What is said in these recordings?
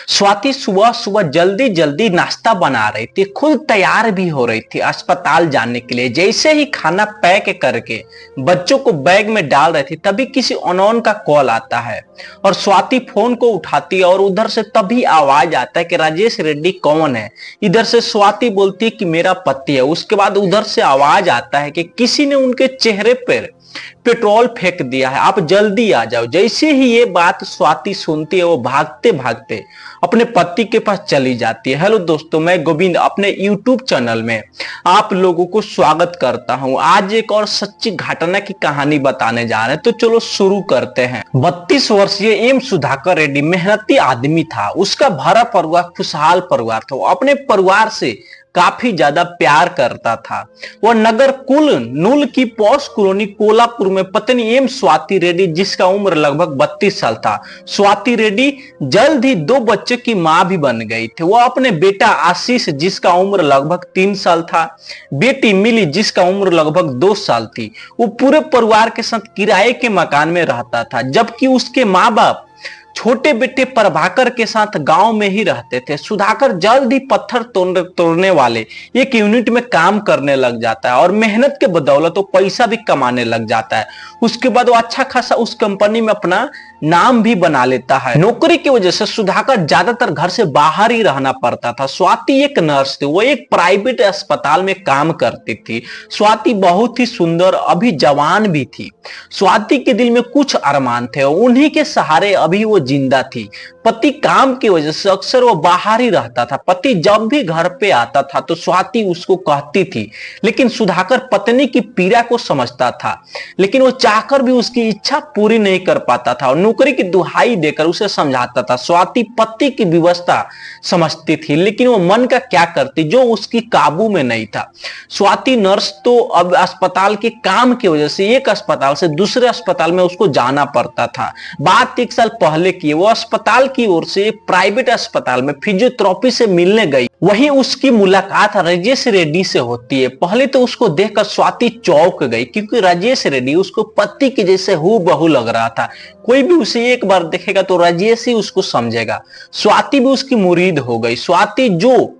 स्वाति सुबह सुबह जल्दी जल्दी नाश्ता बना रही थी, खुद तैयार भी हो रही थी अस्पताल जाने के लिए। जैसे ही खाना पैक करके बच्चों को बैग में डाल रही थी, तभी किसी अननोन का कॉल आता है और स्वाति फोन को उठाती है और उधर से तभी आवाज आता है कि राजेश रेड्डी कौन है। इधर से स्वाति बोलती है कि मेरा पति है। उसके बाद उधर से आवाज आता है कि किसी ने उनके चेहरे पर पेट्रोल फेंक दिया है, आप जल्दी आ जाओ। जैसे ही ये बात स्वाति सुनती है, वो भागते भागते अपने पति के पास चली जाती है। हेलो दोस्तों, मैं गोविंद अपने YouTube चैनल में आप लोगों को स्वागत करता हूं। आज एक और सच्ची घटना की कहानी बताने जा रहे हैं, तो चलो शुरू करते हैं। 32 वर्षीय एम सुधाकर रेड्डी मेहनती आदमी था। उसका भरा परिवार खुशहाल परिवार था। वो अपने परिवार से काफी ज्यादा प्यार करता था। वह नगर कुल नूल की पॉश कॉलोनी कोलापुर में पत्नी एम स्वाति रेड्डी, जिसका उम्र लगभग 32 साल था। स्वाति रेड्डी जल्द ही 2 बच्चे की मां भी बन गई थी। वह अपने बेटा आशीष, जिसका उम्र लगभग 3 साल था, बेटी मिली, जिसका उम्र लगभग 2 साल थी। वो पूरे परिवार के साथ किराए के मकान में रहता था, जबकि उसके माँ बाप छोटे बेटे प्रभाकर के साथ गांव में ही रहते थे। सुधाकर जल्द ही पत्थर तोड़ने वाले एक यूनिट में काम करने लग जाता है और मेहनत के बदौलत वो पैसा भी कमाने लग जाता है। उसके बाद वो अच्छा खासा उस कंपनी में अपना नाम भी बना लेता है। नौकरी की वजह से सुधाकर ज्यादातर घर से बाहर ही रहना पड़ता था। स्वाति एक नर्स थी, वो एक प्राइवेट अस्पताल में काम करती थी। स्वाति बहुत ही सुंदर, अभी जवान भी थी। स्वाति के दिल में कुछ अरमान थे, उन्हीं के सहारे अभी वो जिंदा थी। पति काम की वजह से अक्सर वो बाहर ही रहता था। पति जब भी घर पे आता था तो स्वाति उसको कहती थी, लेकिन सुधाकर पत्नी की पीड़ा को समझता था, लेकिन वो चाहकर भी उसकी इच्छा पूरी नहीं कर पाता था और नौकरी की दुहाई देकर उसे समझाता था। स्वाति पति की व्यवस्था समझती थी, लेकिन वो मन का क्या करती जो उसकी काबू में नहीं था। स्वाति नर्स तो अब अस्पताल के काम की वजह से एक अस्पताल से दूसरे अस्पताल में उसको जाना पड़ता था। बात 1 साल पहले की, वो अस्पताल की ओर से प्राइवेट अस्पताल में फिजियोथेरेपी से मिलने गई। वहीं उसकी मुलाकात राजेश रेड्डी से होती है। पहले तो उसको देखकर स्वाति चौंक गई, क्योंकि राजेश रेड्डी उसको पति के जैसे हूबहू लग रहा था। कोई भी उसे एक बार देखेगा तो राजेश ही उसको समझेगा। स्वाति भी उसकी मुरीद हो गई। स्वाति जो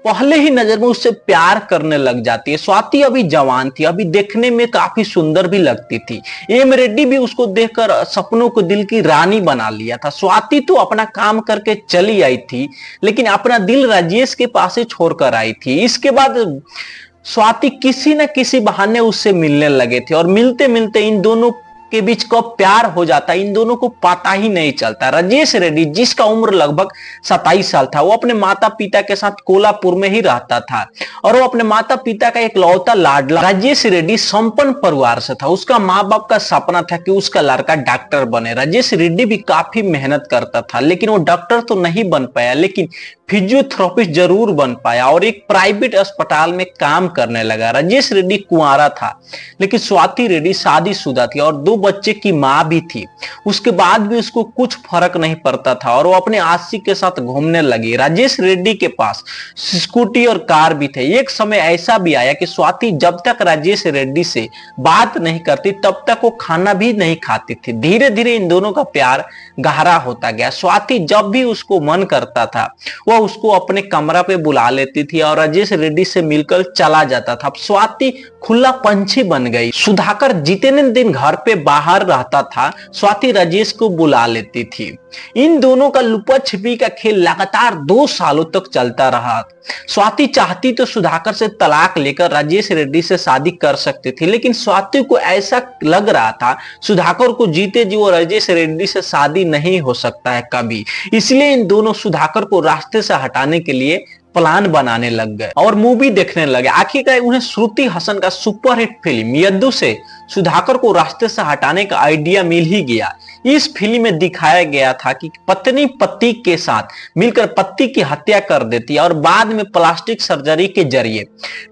पहले ही नजर में उससे प्यार करने लग जाती है। स्वाति अभी जवान थी, अभी देखने में काफी सुंदर भी लगती थी। एम रेड्डी भी उसको देखकर सपनों को दिल की रानी बना लिया था। स्वाति तो अपना काम करके चली आई थी, लेकिन अपना दिल राजेश के पास ही छोड़कर आई थी। इसके बाद स्वाति किसी न किसी बहाने उससे मिलने लगे थे और मिलते मिलते इन दोनों के बीच कब प्यार हो जाता है इन दोनों को पता ही नहीं चलता। राजेश रेड्डी, जिसका उम्र लगभग 27 साल था, वो अपने माता पिता के साथ कोल्हापुर में ही रहता था और वो अपने माता पिता का इकलौता लाडला। राजेश रेड्डी संपन्न परिवार से था। उसका माँ बाप का सपना था कि उसका लड़का डॉक्टर बने। राजेश रेड्डी भी काफी मेहनत करता था, लेकिन वो डॉक्टर तो नहीं बन पाया, लेकिन फिजियोथेरेपिस्ट जरूर बन पाया और एक प्राइवेट अस्पताल में काम करने लगा। राजेश रेड्डी कुंवारा था, लेकिन स्वाति रेड्डी शादीशुदा थी और 2 बच्चे की मां भी थी। उसके बाद भी उसको कुछ फर्क नहीं पड़ता था और वो अपने आशिक के साथ घूमने लगी। राजेश रेड्डी के पास स्कूटी और कार भी थे। एक समय ऐसा भी आया कि स्वाति जब तक राजेश रेड्डी से बात नहीं करती तब तक वो खाना भी नहीं खाती थी। धीरे धीरे इन दोनों का प्यार गहरा होता गया। स्वाति जब भी उसको मन करता था वह उसको अपने कमरा पे बुला लेती थी और राजेश रेड्डी से मिलकर चला जाता था। स्वाति खुला पंछी बन गई। सुधाकर जितने दिन घर पे बाहर रहता था, स्वाति राजेश को बुला लेती थी। इन दोनों का लुका छिपी का खेल लगातार 2 सालों तक चलता रहा। स्वाति चाहती तो सुधाकर से तलाक लेकर राजेश रेड्डी से शादी कर सकती थी, लेकिन स्वाति को ऐसा लग रहा था सुधाकर को जीते जी वो राजेश रेड्डी से शादी नहीं हो सकता है कभी। इसलिए इन दोनों सुधाकर को रास्ते से हटाने के लिए प्लान बनाने लग गए और मूवी देखने लगे। आखिरकार उन्हें श्रुति हसन का सुपरहिट फिल्म यद्दू से सुधाकर को रास्ते से हटाने का आइडिया मिल ही गया। इस फिल्म में दिखाया गया था कि पत्नी पति के साथ मिलकर पति की हत्या कर देती है और बाद में प्लास्टिक सर्जरी के जरिए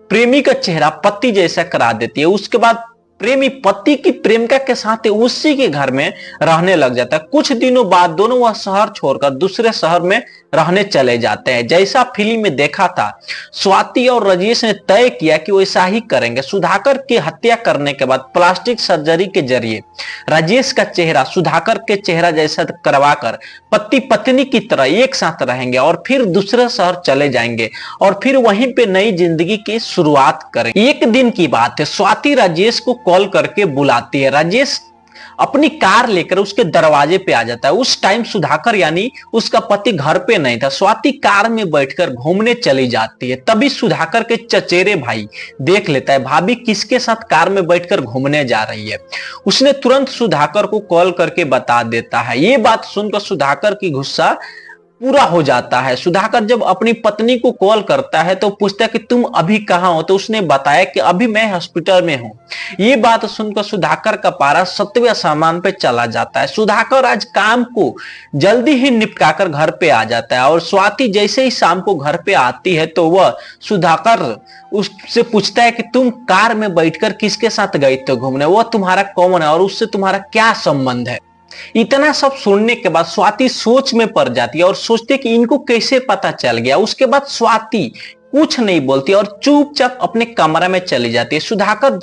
प्रेमी का चेहरा पति जैसा करा देती है। उसके बाद प्रेमी पति की प्रेमिका के साथ उसी के घर में रहने लग जाता है। कुछ दिनों बाद दोनों वह शहर छोड़कर दूसरे शहर में रहने चले जाते हैं। जैसा फिल्म में देखा था, स्वाति और राजेश ने तय किया कि वो ऐसा ही करेंगे। सुधाकर की हत्या करने के बाद प्लास्टिक सर्जरी के जरिए राजेश का चेहरा सुधाकर के चेहरा जैसा करवाकर पति पत्नी की तरह एक साथ रहेंगे और फिर दूसरे शहर चले जाएंगे और फिर वहीं पे नई जिंदगी की शुरुआत करेंगे। एक दिन की बात है, स्वाति राजेश को कॉल करके बुलाती है। राजेश अपनी कार लेकर उसके दरवाजे पे आ जाता है। उस टाइम सुधाकर यानी उसका पति घर पे नहीं था। स्वाति कार में बैठकर घूमने चली जाती है। तभी सुधाकर के चचेरे भाई देख लेता है भाभी किसके साथ कार में बैठकर घूमने जा रही है। उसने तुरंत सुधाकर को कॉल करके बता देता है। ये बात सुनकर सुधाकर की गुस्सा पूरा हो जाता है। सुधाकर जब अपनी पत्नी को कॉल करता है तो पूछता है कि तुम अभी कहां हो, तो उसने बताया कि अभी मैं हॉस्पिटल में हूं। ये बात सुनकर सुधाकर का पारा 7वें आसमान पे चला जाता है। सुधाकर आज काम को जल्दी ही निपटाकर घर पे आ जाता है और स्वाति जैसे ही शाम को घर पे आती है तो वह सुधाकर उससे पूछता है कि तुम कार में बैठकर किसके साथ गई थे घूमने, वो तुम्हारा कौन है और उससे तुम्हारा क्या संबंध है। इतना सब सुनने के बाद स्वाति सोच में पड़ जाती है और सोचती है कि इनको कैसे पता चल गया। उसके बाद स्वाति कुछ नहीं बोलती और चुपचाप अपने कमरे में चली जाती है। सुधाकर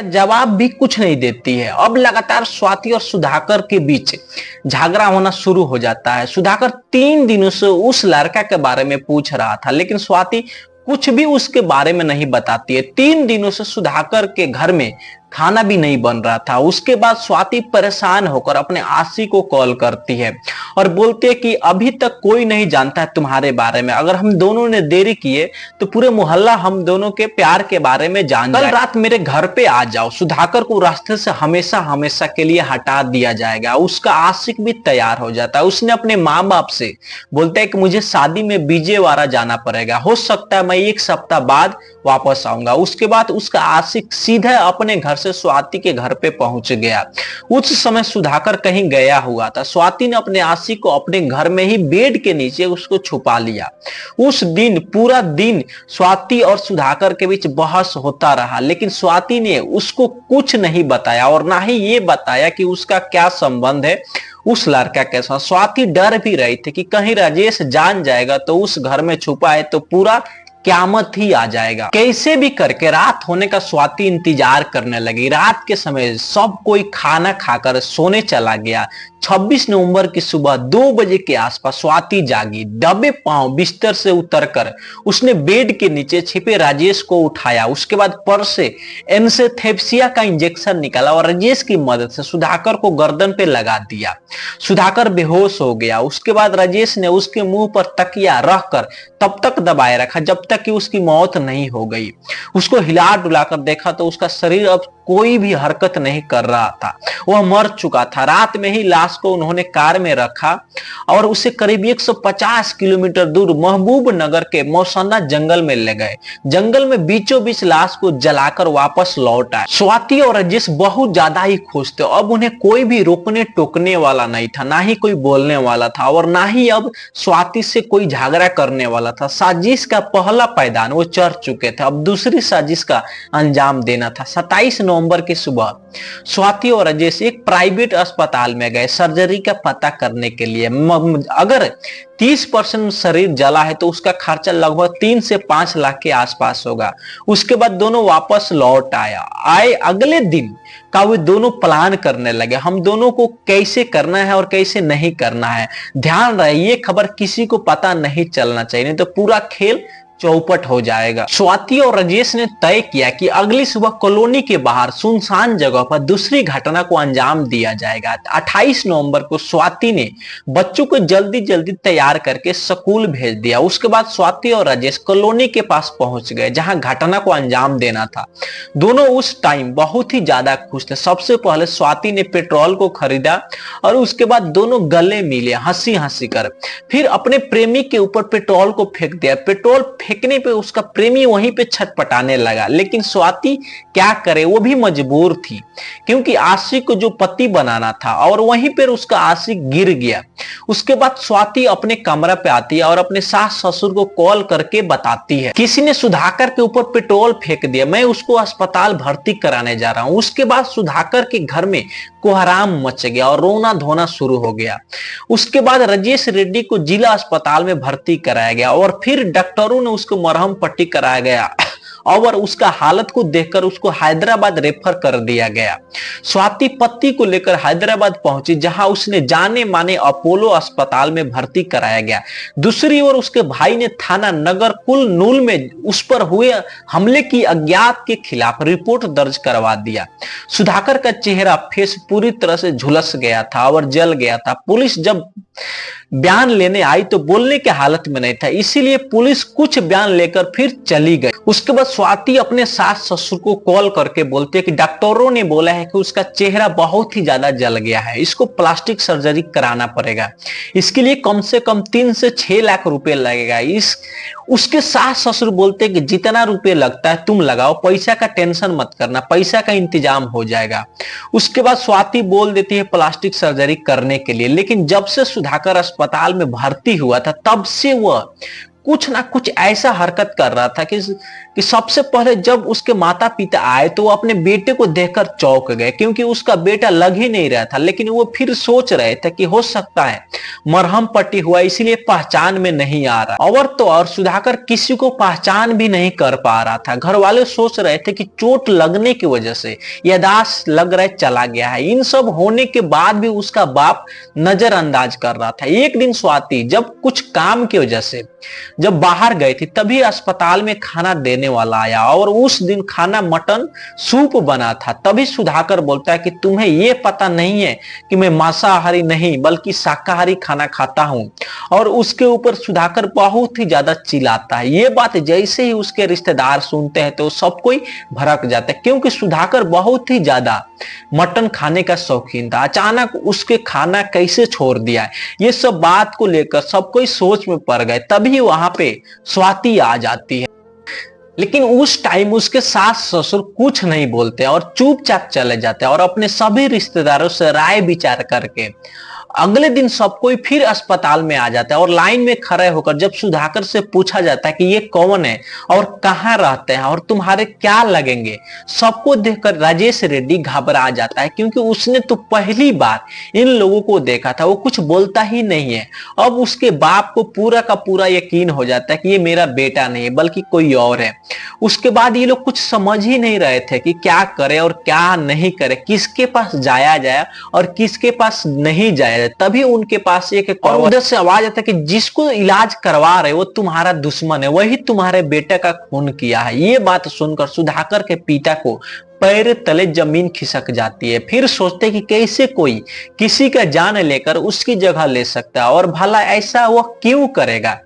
जवाब भी कुछ नहीं देती है। अब लगातार स्वाति और सुधाकर के बीच झगड़ा होना शुरू हो जाता है। सुधाकर 3 दिनों से उस लड़का के बारे में पूछ रहा था लेकिन स्वाति कुछ भी उसके बारे में नहीं बताती है। 3 दिनों से सुधाकर के घर में खाना भी नहीं बन रहा था। उसके बाद स्वाति परेशान होकर अपने आशिक को कॉल करती है और बोलती है कि अभी तक कोई नहीं जानता है तुम्हारे बारे में। अगर हम दोनों ने देरी किए तो पूरे मोहल्ला हम दोनों के प्यार के बारे में जान जाए। कल रात मेरे घर पे आ जाओ। सुधाकर को रास्ते से हमेशा हमेशा के लिए हटा दिया जाएगा। उसका आशिक भी तैयार हो जाता है। उसने अपने माँ बाप से बोलता है कि मुझे शादी में विजयवाड़ा जाना पड़ेगा, हो सकता है मैं 1 सप्ताह बाद वापस आऊंगा। उसके बाद उसका आशिक सीधे अपने घर से स्वाति के घर पे पहुंच गया। उस समय सुधाकर कहीं गया हुआ था। स्वाति ने अपने आशिक को अपने घर में ही बेड के नीचे उसको छुपा लिया। उस दिन पूरा दिन स्वाति और सुधाकर के बीच बहस होता रहा लेकिन स्वाति ने उसको कुछ नहीं बताया और ना ही ये बताया कि उसका क्या संबंध है उस लड़का के साथ। स्वाति डर भी रही थी कि कहीं राजेश जान जाएगा तो उस घर में छुपा है तो पूरा क्यामत ही आ जाएगा। कैसे भी करके रात होने का स्वाति इंतजार करने लगी। रात के समय सब कोई खाना खाकर सोने चला गया। 26 नवंबर की सुबह 2 बजे के आसपास स्वाति जागी। दबे पांव बिस्तर से उतरकर उसने बेड के नीचे छिपे राजेश को उठाया। उसके बाद पर्स से एनेस्थेसिया का इंजेक्शन निकाला और राजेश की मदद से सुधाकर को गर्दन पे लगा दिया। सुधाकर बेहोश हो गया। उसके बाद राजेश ने उसके मुंह पर तकिया रखकर तब तक दबाए रखा जब तक कि उसकी मौत नहीं हो गई। उसको हिला डुलाकर देखा तो उसका शरीर अब कोई भी हरकत नहीं कर रहा था, वह मर चुका था। रात में ही लाश को उन्होंने कार में रखा और उसे करीब 150 किलोमीटर दूर महबूब नगर के मौसन्ना जंगल में ले गए। जंगल में बीचों बीच लाश को जलाकर वापस लौट आए। स्वाति और राजेश बहुत ज्यादा ही खुश थे। अब उन्हें कोई भी रोकने टोकने वाला नहीं था, ना ही कोई बोलने वाला था और ना ही अब स्वाति से कोई झगड़ा करने वाला था। साजिश का पहला पायदान वो चढ़ चुके थे, अब दूसरी साजिश का अंजाम देना था। 27 नवंबर की सुबह स्वाति और राजेश एक प्राइवेट अस्पताल में गए सर्जरी का पता करने के लिए। अगर 30% शरीर जला है तो उसका खर्चा लगभग 3 से 5 लाख के आसपास होगा। उसके बाद दोनों वापस लौट आए। अगले दिन का वे दोनों प्लान करने लगे, हम दोनों को कैसे करना है और कैसे नहीं करना है। ध्यान रहे ये खबर किसी को पता नहीं चलना चाहिए, नहीं तो पूरा खेल चौपट हो जाएगा। स्वाति और राजेश ने तय किया कि अगली सुबह कॉलोनी के बाहर सुनसान जगह पर दूसरी घटना को अंजाम दिया जाएगा। 28 नवंबर को स्वाति ने बच्चों को जल्दी जल्दी तैयार करके स्कूल भेज दिया। उसके बाद स्वाति और राजेश कॉलोनी के पास पहुंच गए जहां घटना को अंजाम देना था। दोनों उस टाइम बहुत ही ज्यादा खुश थे। सबसे पहले स्वाति ने पेट्रोल को खरीदा और उसके बाद दोनों गले मिले हंसी हंसी कर। फिर अपने प्रेमी के ऊपर पेट्रोल को फेंक दिया। पेट्रोल फेंकने पे उसका प्रेमी वहीं पे छटपटाने लगा। लेकिन स्वाति क्या करे, वो भी मजबूर थी क्योंकि आशिक को जो पति बनाना था, और वहीं पर उसका आशिक गिर गया। उसके बाद स्वाति अपने कमरा पे आती है और अपने सास ससुर को कॉल करके बताती है किसी ने सुधाकर के ऊपर पेट्रोल फेंक दिया, मैं उसको अस्पताल भर्ती कराने जा रहा हूं। उसके बाद सुधाकर के घर में कोहराम मच गया और रोना धोना शुरू हो गया। उसके बाद राजेश रेड्डी को जिला अस्पताल में भर्ती कराया गया और फिर डॉक्टरों ने उसको मरहम पट्टी कराया गया और उसका हालत को देखकर उसको हैदराबाद रेफर कर दिया गया। स्वाति पति को लेकर हैदराबाद पहुंची, जहां उसने जाने माने अपोलो अस्पताल में भर्ती कराया गया। दूसरी ओर उसके भाई ने थाना नगर कुल नूल में उस पर हुए हमले की अज्ञात के खिलाफ रिपोर्ट दर्ज करवा दिया। सुधाकर का चेहरा फेस पूरी तरह से झुलस गया था और जल गया था। पुलिस जब बयान लेने आई तो बोलने की हालत में नहीं था, इसीलिए पुलिस कुछ बयान लेकर फिर चली गई। उसके बाद स्वाति अपने सास ससुर को कॉल करके बोलते हैं कि डॉक्टरों ने बोला है कि उसका चेहरा बहुत ही ज्यादा जल गया है, इसको प्लास्टिक सर्जरी कराना पड़ेगा, इसके लिए कम से कम 3 से 6 लाख रुपए लगेगा। उसके सास ससुर बोलते हैं कि जितना रुपए लगता है तुम लगाओ, पैसा का टेंशन मत करना, पैसा का इंतजाम हो जाएगा। उसके बाद स्वाति बोल देती है प्लास्टिक सर्जरी करने के लिए। लेकिन जब से सुधाकर अस्पताल में भर्ती हुआ था तब से वह कुछ ना कुछ ऐसा हरकत कर रहा था कि सबसे पहले जब उसके माता पिता आए तो वो अपने बेटे को देखकर चौंक गए, क्योंकि उसका बेटा लग ही नहीं रहा था। लेकिन वो फिर सोच रहे थे कि हो सकता है मरहम पट्टी हुआ इसलिए पहचान में नहीं आ रहा। और तो और सुधाकर किसी को पहचान भी नहीं कर पा रहा था। घर वाले सोच रहे थे कि चोट लगने की वजह से याददाश्त लग रहा है चला गया है। इन सब होने के बाद भी उसका बाप नजरअंदाज कर रहा था। एक दिन स्वाति जब कुछ काम की वजह से जब बाहर गई थी तभी अस्पताल में खाना देने वाला आया और उस दिन खाना मटन सूप बना था। तभी सुधाकर बोलता है कि तुम्हें यह पता नहीं है कि मैं मांसाहारी नहीं बल्कि शाकाहारी खाना खाता हूं। और उसके ऊपर सुधाकर बहुत ही ज्यादा चिल्लाता है। ये बात जैसे ही उसके रिश्तेदार सुनते हैं तो सब कोई भड़क जाता है, क्योंकि सुधाकर बहुत ही ज्यादा मटन खाने का शौकीन था। अचानक उसके खाना कैसे छोड़ दिया है, ये सब बात को लेकर सब कोई सोच में पड़ गए। तभी वहां पे स्वाति आ जाती है। लेकिन उस टाइम उसके सास ससुर कुछ नहीं बोलते और चुपचाप चले जाते हैं और अपने सभी रिश्तेदारों से राय विचार करके अगले दिन सब कोई फिर अस्पताल में आ जाता है। और लाइन में खड़े होकर जब सुधाकर से पूछा जाता है कि ये कौन है और कहां रहते हैं और तुम्हारे क्या लगेंगे, सबको देखकर राजेश रेड्डी घबरा जाता है, क्योंकि उसने तो पहली बार इन लोगों को देखा था। वो कुछ बोलता ही नहीं है। अब उसके बाप को पूरा का पूरा यकीन हो जाता है कि ये मेरा बेटा नहीं है बल्कि कोई और है। उसके बाद ये लोग कुछ समझ ही नहीं रहे थे कि क्या करे और क्या नहीं करे, किसके पास जाया जाए और किसके पास नहीं जाया। तभी उनके पास एक और उधर से आवाज आता है कि जिसको इलाज करवा रहे वो तुम्हारा दुश्मन है, वही तुम्हारे बेटे का खून किया है। ये बात सुनकर सुधाकर के पिता को पैर तले जमीन खिसक जाती है। फिर सोचते कि कैसे कोई किसी का जान लेकर उसकी जगह ले सकता है और भला ऐसा वह क्यों करेगा।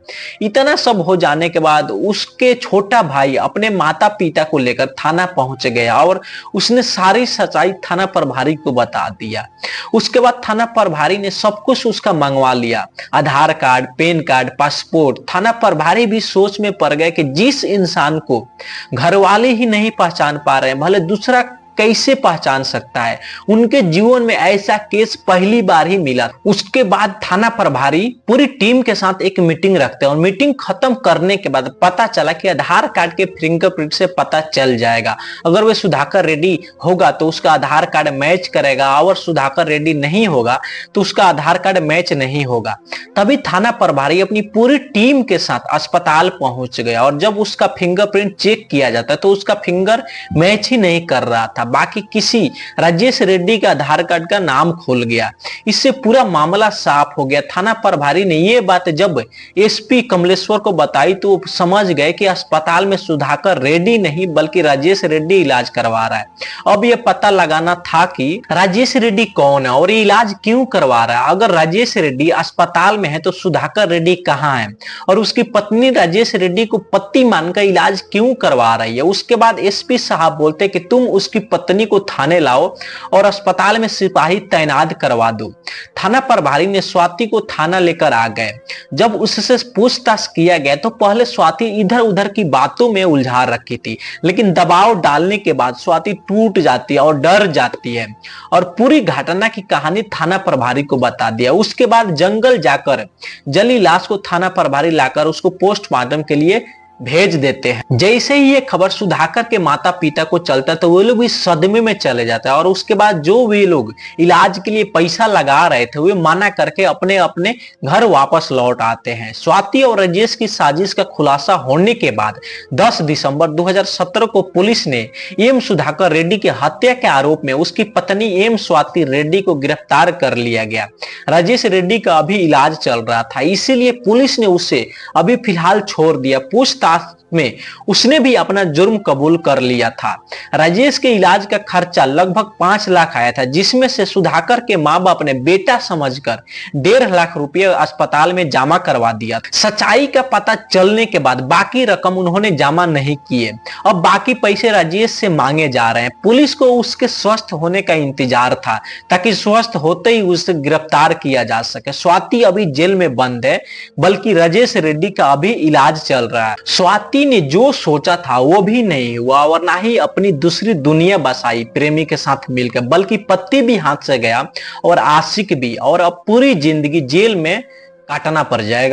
इतना सब हो जाने के बाद उसके छोटा भाई अपने माता पिता को लेकर थाना पहुंच गया और उसने सारी सच्चाई थाना प्रभारी को बता दिया। उसके बाद थाना प्रभारी ने सब कुछ उसका मंगवा लिया, आधार कार्ड, पैन कार्ड, पासपोर्ट। थाना प्रभारी भी सोच में पड़ गए कि जिस इंसान को घर वाले ही नहीं पहचान पा रहे हैं, भले दूसरा कैसे पहचान सकता है। उनके जीवन में ऐसा केस पहली बार ही मिला। उसके बाद थाना प्रभारी पूरी टीम के साथ एक मीटिंग रखते हैं और मीटिंग खत्म करने के बाद पता चला कि आधार कार्ड के फिंगरप्रिंट से पता चल जाएगा। अगर वह सुधाकर रेड्डी होगा तो उसका आधार कार्ड मैच करेगा और सुधाकर रेड्डी नहीं होगा तो उसका आधार कार्ड मैच नहीं होगा। तभी थाना प्रभारी अपनी पूरी टीम के साथ अस्पताल पहुंच गया और जब उसका फिंगरप्रिंट चेक किया जाता तो उसका फिंगर मैच ही नहीं कर रहा था। बाकी किसी राजेश रेड्डी का आधार कार्ड का नाम खुल गया। इससे पूरा मामला साफ हो गया। थाना प्रभारी ने यह बात जब एसपी कमलेश्वर को बताई तो वो समझ गए कि अस्पताल में सुधाकर रेड्डी नहीं बल्कि राजेश रेड्डी इलाज करवा रहा है। अब यह पता लगाना था कि राजेश रेड्डी कौन है और ये इलाज क्यों करवा रहा है। अगर राजेश रेड्डी अस्पताल में है तो सुधाकर रेड्डी कहां है और उसकी पत्नी राजेश रेड्डी को पति मानकर इलाज क्यों करवा रही है। उसके बाद एसपी साहब बोलते कि तुम उसकी पत्नी को थाने लाओ और अस्पताल में सिपाही तैनात करवा दो। थाना प्रभारी ने स्वाति को थाना लेकर आ गए। जब उससे पूछताछ किया गया तो पहले स्वाति इधर उधर की बातों में उलझा रखी थी, लेकिन दबाव डालने के बाद स्वाति टूट जाती है और डर जाती है और पूरी घटना की कहानी थाना प्रभारी को बता दिया। उसके बाद जंगल जाकर जली लाश को थाना प्रभारी लाकर उसको पोस्टमार्टम के लिए भेज देते हैं। जैसे ही ये खबर सुधाकर के माता पिता को चलता है तो वो लोग भी सदमे में चले जाते हैं और उसके बाद जो वे लोग इलाज के लिए पैसा लगा रहे थे वे मना करके अपने अपने घर वापस लौट आते हैं। स्वाति और राजेश की साजिश का खुलासा होने के बाद 10 दिसंबर 2017 को पुलिस ने एम सुधाकर रेड्डी की हत्या के आरोप में उसकी पत्नी एम स्वाति रेड्डी को गिरफ्तार कर लिया गया। राजेश रेड्डी का अभी इलाज चल रहा था, इसीलिए पुलिस ने उसे अभी फिलहाल छोड़ दिया। पूछताछ में उसने भी अपना जुर्म कबूल कर लिया था। राजेश के इलाज का खर्चा लगभग 5 लाख आया था, जिसमें से सुधाकर के मां बाप ने बेटा समझकर 1.5 लाख रुपए अस्पताल में जमा करवा दिया। सच्चाई का पता चलने के बाद बाकी रकम उन्होंने जमा नहीं किए। अब बाकी पैसे राजेश से मांगे जा रहे हैं। पुलिस को उसके स्वस्थ होने का इंतजार था ताकि स्वस्थ होते ही उसे गिरफ्तार किया जा सके। स्वाति अभी जेल में बंद है, बल्कि राजेश रेड्डी का अभी इलाज चल रहा है। स्वाति ने जो सोचा था वो भी नहीं हुआ और ना ही अपनी दूसरी दुनिया बसाई प्रेमी के साथ मिलकर, बल्कि पति भी हाथ से गया और आशिक भी, और अब पूरी जिंदगी जेल में काटना पड़ जाएगा।